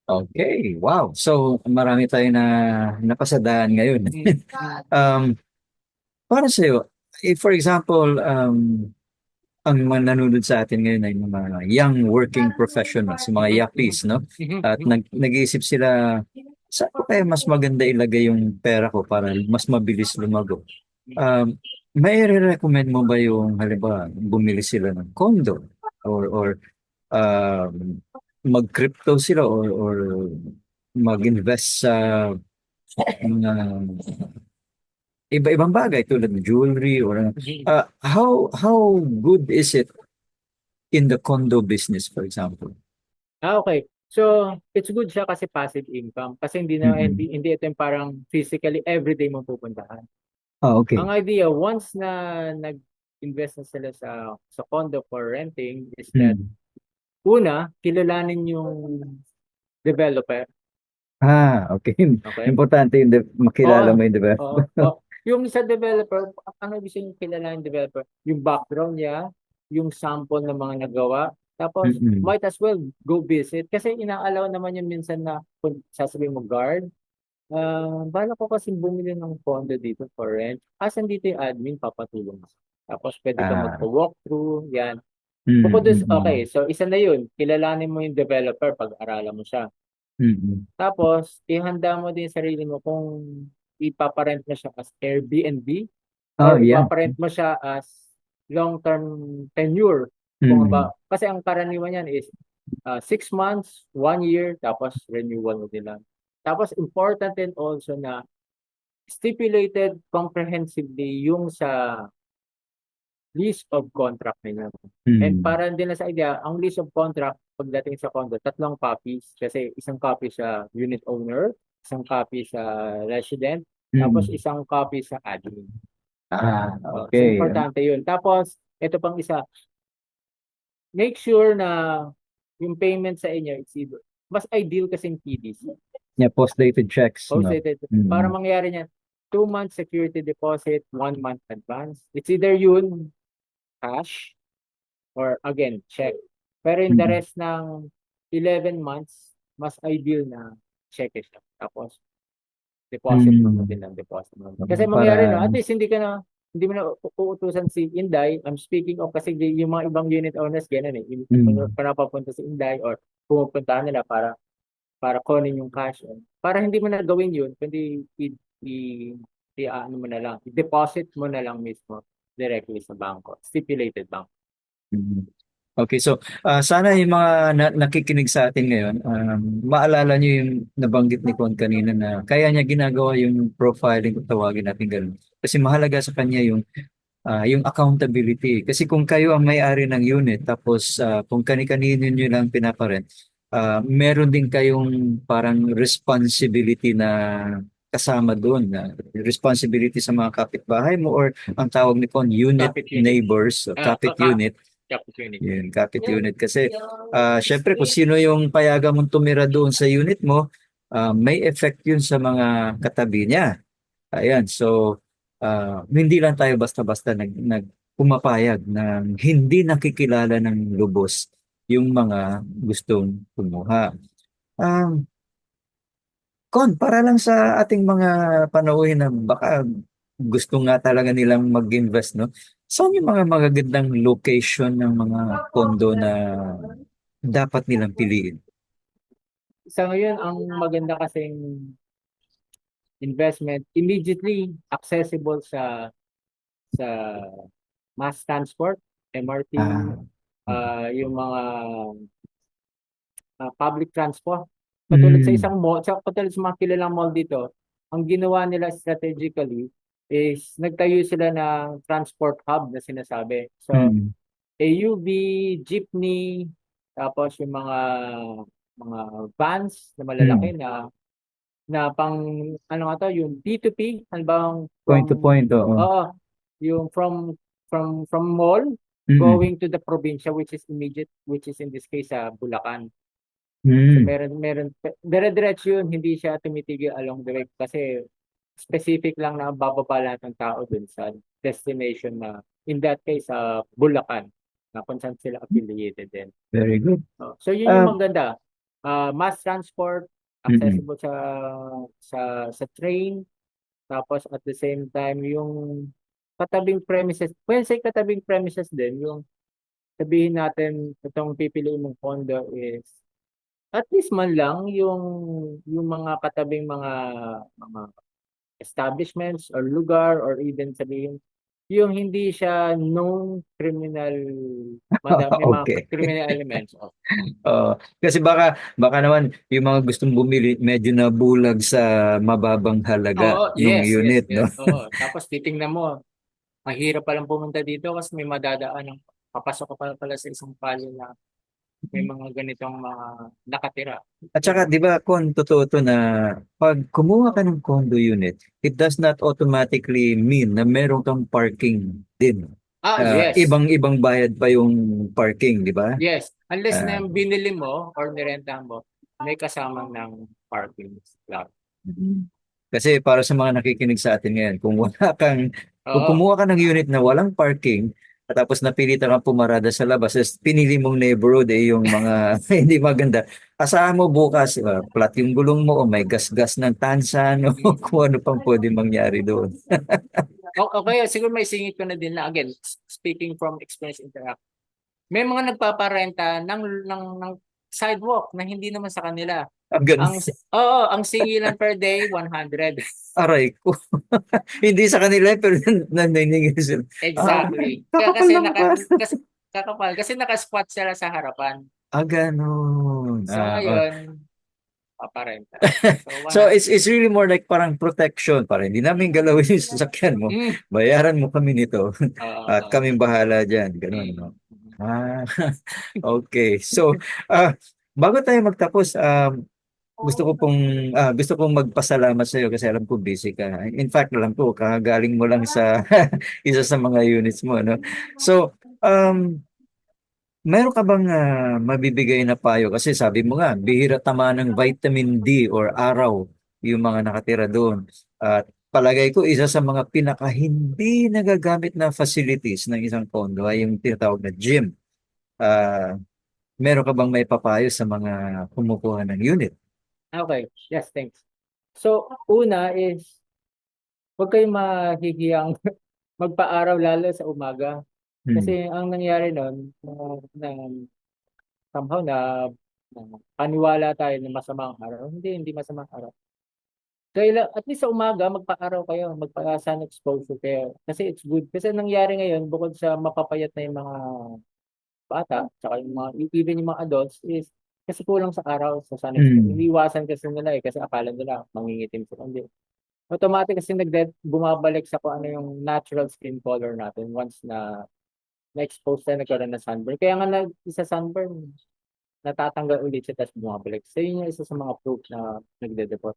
Okay, wow. So, marami tayo na napasadaan ngayon. Mm. Um, para sa iyo, for example, ang mga nanonood sa atin ngayon ay mga young working professionals, mga Mhm, mhm, yappies, no? mhm, At mhm. nag-iisip sila, saan ko kaya mas maganda ilagay yung pera ko para mas mabilis lumago? Um, may recommend mo ba yung halimbawa bumili sila ng condo or mag-crypto sila or mag-invest sa mga iba-ibang bagay tulad ng jewelry or Mhm. how good is it in the condo business, for example? Okay. So, it's good siya kasi passive income. Kasi Mm-mm. hindi ito yung parang physically everyday mo pupuntahan. Ah, okay. Ang idea, once na nag-invest na sila sa condo for renting, is that Mm. una, kilalanin yung developer. Okay. Okay? Importante yung Oo. makilala mo yung Oo. developer. Oo. Yung sa developer, ano ibig sabihin kilala yung developer? Yung background niya, yung sample ng mga nagawa, tapos Mm-mm. might as well go visit. Kasi inaalaw naman yung minsan na kung sasabihin mo guard, bala ko kasi bumili ng condo dito for rent. Asan dito yung admin, papatulong. Tapos pwede ka Ah, magpa-walkthrough, yan. Bukod doon, okay, mm-mm. so isa na yun, kilalanin mo yung developer, pag-aralan mo siya. Mm-mm. Tapos, ihanda mo din yung sarili mo kung ipaparent mo siya as Airbnb Oh, or yeah. ipaparent mo siya as long-term tenure. Kung Mm-mm. ba, kasi ang karaniwan yan is 6 months, 1 year, tapos renewal mo din lang. Tapos, important din also na stipulated comprehensively yung sa lease of contract ninyo. And Mm. para din na sa idea, ang lease of contract pagdating sa condo, tatlong copies. Kasi isang copy sa unit owner, isang copy sa resident, tapos Mm. isang copy sa admin. So Okay. importante yun. Tapos, ito pang isa, make sure na yung payment sa inyo, it's either, mas ideal kasing TDC. Yeah, post-dated checks, no? Posted, para Mm. mangyari niyan, 2 months security deposit, 1 month advance. It's either yun, cash, or again, check. Pero in the Mm. rest ng 11 months, mas ideal na check siya. Tapos, deposit mo na Mm. din ng deposit mo. Kasi mangyari Para, no, at least hindi mo na uutusan si Inday. I'm speaking of kasi yung mga ibang unit owners, ganun eh. mm. Para papunta si Inday or pumupunta nila para kunin yung cash. Para hindi mo na gawin yun, kundi i, ano mo na lang, i-deposit mo na lang mismo directly sa bangko. Stipulated bank. Mm. Okay, so sana yung mga nakikinig sa atin ngayon, maalala niyo yung nabanggit ni Con kanina na kaya niya ginagawa yung profiling kung tawagin natin ganun. Kasi mahalaga sa kanya yung accountability. Kasi kung kayo ang may-ari ng unit, tapos kung kani-kanino nyo lang pinaparent, meron din kayong parang responsibility na kasama doon, na responsibility sa mga kapitbahay mo or ang tawag ni Con, unit Kapit unit. neighbors, o kapit unit. Kapit unit. Yun, kapit unit. Kasi syempre kung sino yung payagan mong tumira doon sa unit mo, may effect yun sa mga katabi niya. Ayan, so hindi lang tayo basta-basta pumapayag ng hindi nakikilala ng lubos yung mga gustong kumuha. Um, para lang sa ating mga panauhin na baka gusto nga talaga nilang mag-invest, no? Saan yung mga magagandang location ng mga condo na dapat nilang piliin? Sa ngayon, ang maganda kasing investment, immediately accessible sa mass transport, MRT, Ah, yung mga public transport. Katulad sa mm, isang mall, katulad sa mga kilalang mall dito, ang ginawa nila strategically is nagtayo sila ng transport hub na sinasabi. So, mm, AUV, jeepney, tapos yung mga mga vans na Mm. malalaki na pang ano nga to, yung P2P, ano bang Point to point, oo. oo, yung from mall Mm. going to the probinsya, which is immediate, which is in this case sa Bulacan. So Mm. meron dire-diretso yun, hindi siya tumitigil along the way kasi specific lang na bababa lahat ng tao dun sa destination na in that case sa Bulacan na kung saan sila affiliated din. Very good. So yun yung Ah, maganda. Mass transport, mm. accessible sa train, tapos at the same time yung katabing premises. When say katabing premises din, yung sabihin natin itong pipiliin mong condo is at least man lang yung mga katabing mga establishments or lugar or even sabihin yung hindi siya known criminal may mga Okay. criminal elements. Oo. Kasi baka naman yung mga gustong bumili medyo nabulag sa mababang halaga Oo, nung yes, yes, unit, no? yes. Oo. Tapos titingnan mo, mahirap palang pumunta dito kasi may madadaan ng papasok ka pala sa isang palyo na may mga ganitong mga nakatira. At saka, di ba, totoo to na pag kumuha ka ng condo unit, it does not automatically mean na meron kang parking din. Yes. Ibang-ibang bayad pa yung parking, di ba? Yes. Unless na Ah, yung binili mo or nirentahan mo, may kasamang ng parking lot. Kasi para sa mga nakikinig sa atin ngayon, kung Oo. kumuha ka ng unit na walang parking, at tapos napilitan kang pumarada sa labas, tapos pinili mong neighborhood yung mga hindi maganda, asahan mo bukas, flat yung gulong mo, o may gas-gas ng tansan, o Mm. kung ano pang pwede mangyari doon. Okay, siguro may singit ko na din na again, speaking from experience interact. May mga nagpaparenta ng sidewalk na hindi naman sa kanila. Ganun. Ang singilan per day 100. Aray ko. Hindi sa kanila, pero naningil sila. Ah, Exactly. kakapal Kasi ng mukha. kasi kakapal kasi naka-squat sila sa harapan. Ganun. So ngayon, paparenta. So So 100. it's really more like parang protection, para hindi namin galawin yung sasakyan mo. Mm. Bayaran mo kami nito Oo, at oo. kaming bahala diyan, ganun, no? Mm. Ah, okay. So, bago tayo magtapos, gusto kong magpasalamat sa iyo kasi alam ko busy ka. In fact, alam ko kagaling mo lang sa isa sa mga units mo, no? So, meron ka bang mabibigay na payo? Kasi sabi mo nga, bihira tama ng vitamin D or araw yung mga nakatira doon. At palagay ko, isa sa mga pinaka hindi nagagamit na facilities ng isang condo ay yung tinatawag na gym. Ah, Meron ka bang may papayo sa mga kumukuha ng unit? Okay. Yes, thanks. So, una is huwag kayong mahihiyang magpa-araw lalo sa umaga. Hmm. Kasi ang nangyari nun, na somehow na paniwala tayo na masamang araw. Hindi masamang araw. Kaya at least sa umaga, magpa-araw kayo, magpa-sun exposure kayo. Kasi it's good. Kasi ang nangyari ngayon, bukod sa mapapayat na yung mga bata, tsaka yung mga, even yung mga adults, is kasi kulang sa araw, sa sun exposure. Hmm. Iniiwasan kasi nila kasi akala nila mangingitim sila. Hindi. Automatic kasi bumabalik sa kung ano yung natural skin color natin once na na-expose tayo, nagkaroon ng sunburn. Kaya nga isa sunburn, natatanggal ulit siya tapos bumabalik. So yun yung isa sa mga proof na nagde-depot.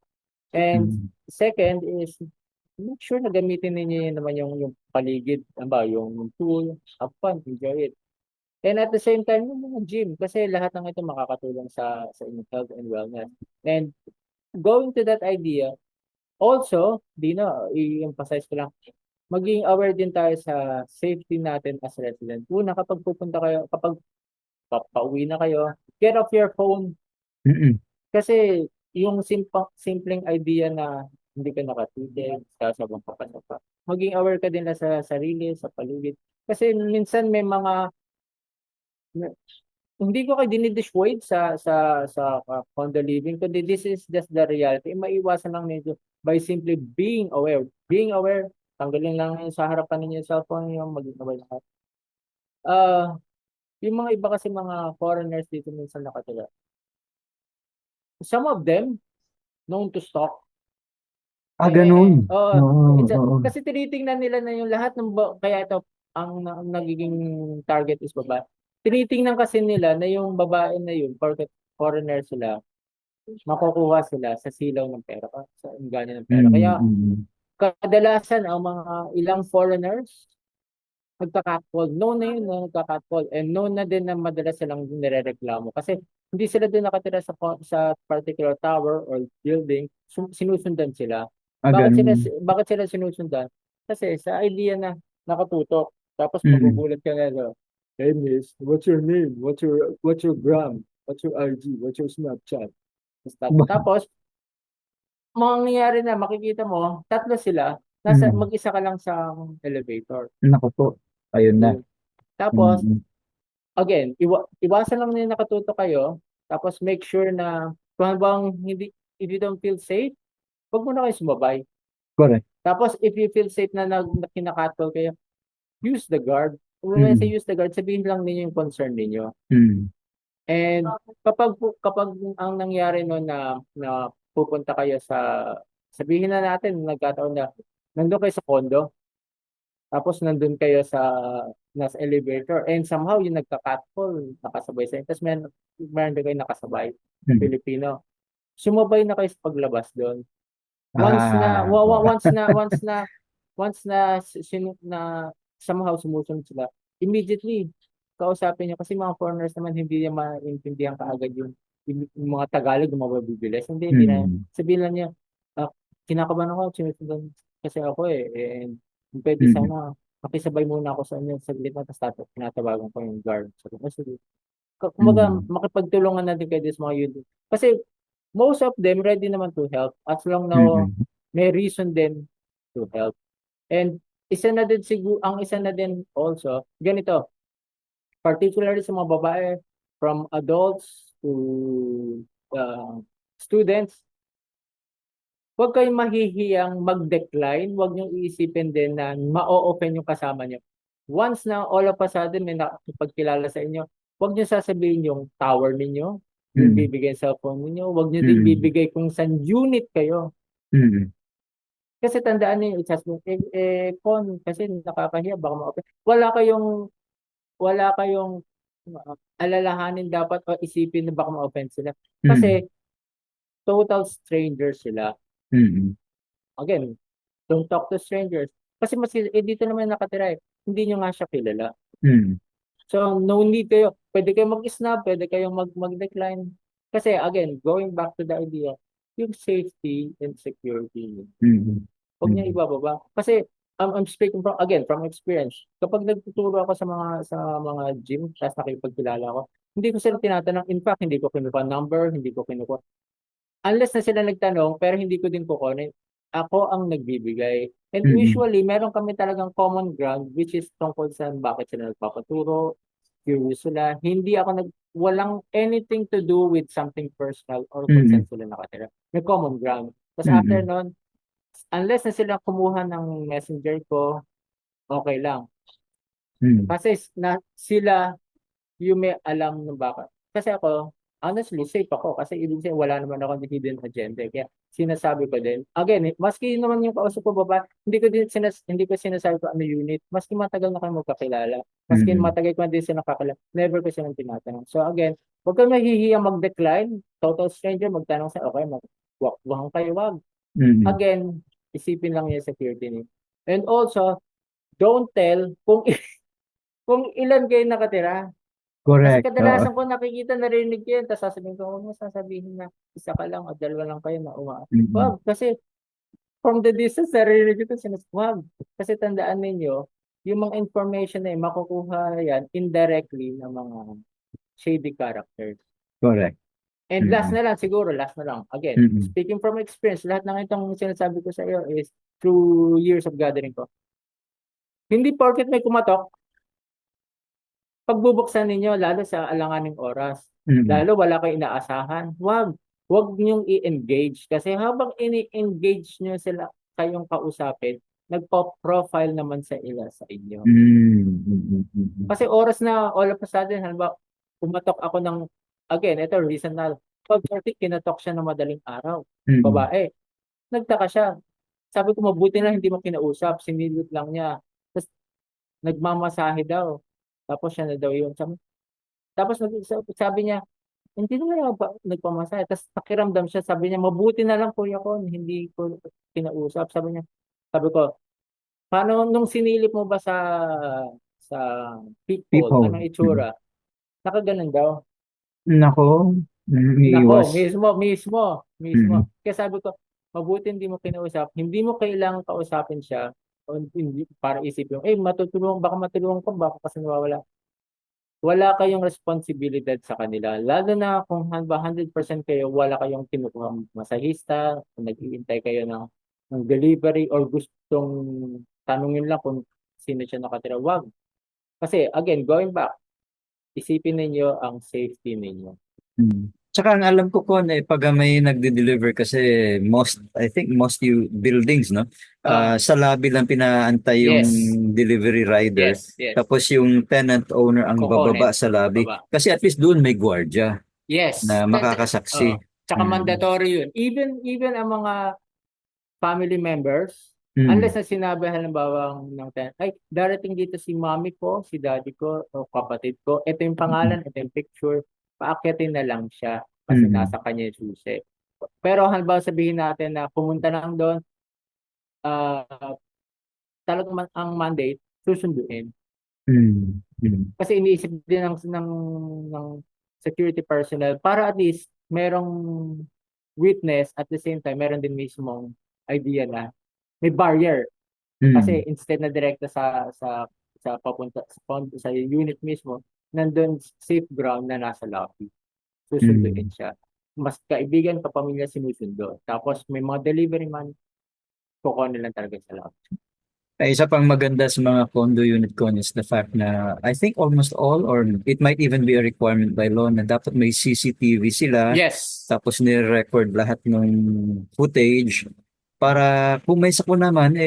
And Hmm. second is, make sure na gamitin ninyo yun naman yung paligid, ano ba, yung tool, have fun, enjoy it. And at the same time, yung mga gym, kasi lahat ng ito makakatulong sa inyong health and wellness. And going to that idea, also, Dino, i-emphasize ko lang, maging aware din tayo sa safety natin as resident. Una, kapag pupunta kayo, kapag pauwi na kayo, get off your phone. Mm-mm. Kasi yung simpleng idea na hindi ka nakatitig, sasabang papasok ka. Maging aware ka din na sa sarili, sa paligid. Kasi minsan may mga, hindi ko kayo dinidissuade sa condo living, kundi this is just the reality. Maiwasan lang nito by simply being aware. Being aware, tanggalin lang yung sa harapan ninyo yung cellphone nyo, maging aware lahat. Ah, yung mga iba kasi mga foreigners dito minsan nakatira. Some of them known to stalk. Ganun. It's Oo, oo. kasi tinitingnan nila na yung lahat kaya ito ang nagiging target is babae. Tinitingnan kasi nila na yung babae na yun, porket foreigner sila, makukuha sila sa silaw ng pera, sa engganyo ng pera. Mm, Kaya mm. kadalasan ang mga ilang foreigners nagka-catcall. Known na yun na nagka-catcall. And known na din na madalas silang nirereklamo. Kasi hindi sila doon nakatira sa particular tower or building, sinusundan sila. Ganun. Bakit sila sinusundan? Kasi sa idea na nakatutok. Tapos Mm. magugulat ka na, no? Hey miss, what's your name? What's your gram? What's your IG? What's your Snapchat? Tapos, mangyayari na, makikita mo, tatlo sila, Mm. mag-isa ka lang sa elevator. Naku po. Ayun na. Yun. Tapos, Mm. again, iwasan lang na nakatuto kayo, tapos make sure na kung bang hindi, if you don't feel safe, huwag mo na kayo sumabay. Correct. Tapos, if you feel safe na kinakatol kayo, use the guard. When I say Mm. use the guard, sabihin lang ninyo yung concern ninyo. Mm. And kapag ang nangyari no na pupunta kayo sabihin na natin nagkataon na nandun kayo sa condo, tapos nandun kayo nasa elevator and somehow yung nagka-catcall nakasabay sa inyo. Tapos meron din kayo nakasabay na Mm. Pilipino. Sumabay na kayo sa paglabas doon. Ah, Once na somehow sumusunod sila, immediately kausapin niyo kasi mga foreigners naman hindi niya maintindihan kaagad yung mga Tagalog yung mababibilis. Hindi na. mm. Sabihin lang niya, ah, kinakabahan ako, sinusundan kasi ako eh. And pwede Mm. sana makisabay muna ako sa inyo saglit na tapos tinatawagan ko yung guard. Sabi ko, sige. Kumbaga, Mm. makipagtulungan natin kayo sa mga youth. Kasi most of them ready naman to help as long na Mm. may reason din to help. And isa na din also, ganito, particularly sa mga babae, from adults to uh, students, huwag kayong mahihiyang mag-decline, huwag niyong iisipin din na ma-open yung kasama niyo. Once na all of a sudden may nakapagkilala sa inyo, huwag niyo sasabihin yung tower ninyo, yung Mm. bibigay cellphone ninyo, huwag niyo din Mm. bibigay kung saan unit kayo. Mm. Kasi Kasi tandaan niyo, phone, kasi nakakahiya, baka ma-open. Wala kayong alalahanin dapat o isipin na baka ma-open sila. mm. Kasi total strangers sila. Mm. Again, don't talk to strangers. Kasi dito naman nakatira eh. Hindi nyo nga siya kilala. Mm. So, no need kayo. Pwede kayong mag-snap, pwede kayong mag-decline. Kasi again, going back to the idea, yung safety and security. Mm. Huwag niya Mm. ibababa. Kasi I'm speaking from experience. Kapag nagtuturo ako sa mga gym, tapos nakipagkilala ako, hindi ko sila tinatanong. In fact, hindi ko kinuha number, hindi ko kinuha. Unless na sila nagtanong, pero hindi ko din kukunin. Ako ang nagbibigay. And Mm. usually, meron kami talagang common ground which is tungkol sa bakit sila nagpapaturo, curious sila. Walang anything to do with something personal or kung Mm. saan sila nakatira. May common ground. Tapos after Mm. nun, unless na sila kumuha ng messenger ko, okay lang. Mm. Kasi sila yung may alam ng bakit. Kasi ako, honestly, safe ako. Kasi ibig sabihin, wala naman ako hidden agenda. Kaya sinasabi ko din. Again, maski naman yung kausap ko baba, hindi ko sinasabi ko ano unit. Maski matagal na kayo magkakilala. Maski Mm. matagal ko na din sila nakakilala. Never ko silang tinatanong. So again, huwag kang mahihiyang mag-decline. Total stranger, magtanong sa, okay, mag-walk kayo, wag. Mm. Again, isipin lang yung security niyo. And also, don't tell kung ilan kayo nakatira. Kasi Correct. Oo. kadalasan ko nakikita, narinig ko yun, tapos sasabihin ko, huwag mo sasabihin na isa ka lang o dalawa lang kayo na Mm. Wag, kasi from the distance, narinig ko ito, wag. Kasi tandaan ninyo, yung mga information na yun, makukuha yan indirectly ng mga shady characters. Correct. And Mm. last na lang. Again, Mm. speaking from experience, lahat ng itong sinasabi ko sa iyo is through years of gathering ko. Hindi porket may kumatok, pagbubuksan ninyo, lalo sa alanganing oras, Mm. lalo wala kayong inaasahan, wag niyong i-engage. Kasi habang ini-engage niyo kayong kausapin, nagpo-profile naman sa inyo. Mm. Mm. Mm. Kasi oras na all of a sudden, halimbawa, pumatok ako again, ito, recent 12:30, kinatok siya ng madaling araw. Mm. Babae. Nagtaka siya. Sabi ko, mabuti na hindi mo kinausap, sinilip lang niya. Tapos, nagmamasahe daw. Tapos siya na daw yun. Tapos sabi niya, Hindi naman ako nagpamasahe. Tapos pakiramdam siya, sabi niya, mabuti na lang kuya ko, hindi ko kinausap. Sabi ko, paano nung sinilip mo ba sa people, People. anong itsura? Nakaganon daw. Nako, Nako, iiwas. mismo. Mm. Kaya sabi ko, mabuti hindi mo kinausap. Hindi mo kailangang kausapin siya o hindi, para isipin, baka matulungan ko, baka kasi nawawala. Wala kayong responsibilidad sa kanila. Lalo na kung 100% kayo, wala kayong kinukuha masahista, kung nag-iintay kayo ng delivery or gustong tanungin lang kung sino siya nakatira. Wag. Kasi again, going back, isipin ninyo ang safety ninyo. Tsaka ang alam ko pag may nagde-deliver kasi I think most buildings, no? Ah, Sa lobby lang pinaantay yung yes. delivery rider. Yes. Tapos yung tenant owner ang bababa Kukunin. sa lobby. Baba. Kasi at least doon may gwardiya Yes. na makakasaksi. Tsaka Mm. mandatory yun. Even ang mga family members, unless Mm. na sinabi halimbawa ng tenant, ay, darating dito si mommy ko, si daddy ko, o kapatid ko, ito yung Mm. pangalan, ito yung picture, paakyatin na lang siya kasi Mm. nasa kanya yung susi. Pero halimbawa sabihin natin na pumunta lang doon, ah talagang ang mandate, susunduin. Mm. Mm. Kasi iniisip din ng security personnel para at least merong witness at the same time meron din mismong idea na may barrier. Kasi Mm. instead na direkta sa papunta sa unit mismo, nandun safe ground na nasa lobby. Susunduin Mm. siya. Mas kaibigan, kapamilya sinusundo. Tapos may mga delivery man, kukunin lang talaga sa lobby. Isa pang maganda sa mga condo unit con is the fact na I think almost all or it might even be a requirement by law na dapat may CCTV sila Yes. tapos ni-record lahat ng footage para kung may sakuna naman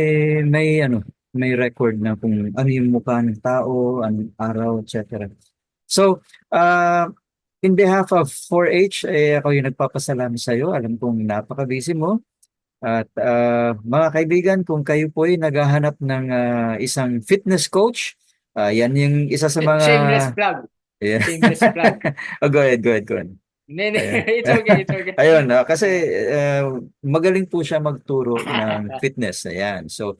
may record na kung ano yung mukha ng tao, anong araw, etc. So, in behalf of 4H, ako yung nagpapasalamat sa iyo. Alam kong napaka-busy mo. At mga kaibigan, kung kayo po ay naghahanap ng isang fitness coach, yan yung isa sa mga... Shameless plug. Yeah. Shameless plug. Oh, go ahead, go ahead, go ahead. Hindi. Ayan. It's okay, it's okay. Ayun, kasi Ah, magaling po siya magturo ng fitness. Ayan. So,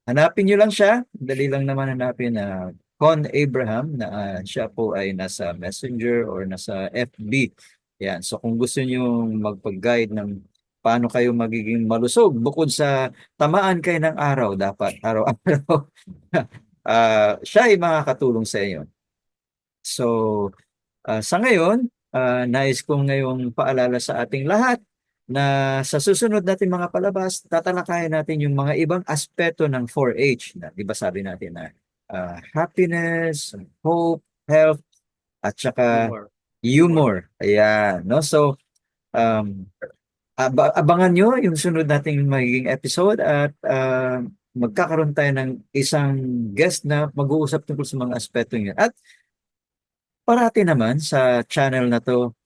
hanapin nyo lang siya. Dali lang naman hanapin na Con Abraham na siya po ay nasa Messenger or nasa FB. Ayan. So, kung gusto nyo magpag-guide ng paano kayo magiging malusog bukod sa tamaan kayo ng araw, dapat araw-araw. Siya ay makakatulong sa inyo. So, sa ngayon, nais kong ngayong paalala sa ating lahat na sa susunod natin mga palabas, tatalakayin natin yung mga ibang aspeto ng 4H na, di ba sabi natin na happiness, hope, health, at saka humor. humor. Ayan, no? So, um, abangan nyo yung sunod nating magiging episode at magkakaroon tayo ng isang guest na mag-uusap tungkol sa mga aspeto yun. At parati naman sa channel na to,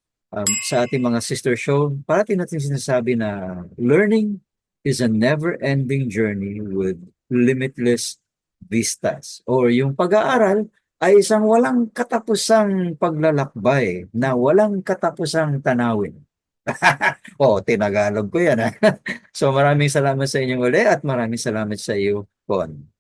sa ating mga sister show, parati natin sinasabi na learning is a never-ending journey with limitless vistas. Or yung pag-aaral ay isang walang katapusang paglalakbay na walang katapusang tanawin. Oh, tinagalog ko yan. So maraming salamat sa inyong uli at maraming salamat sa iyo, Con.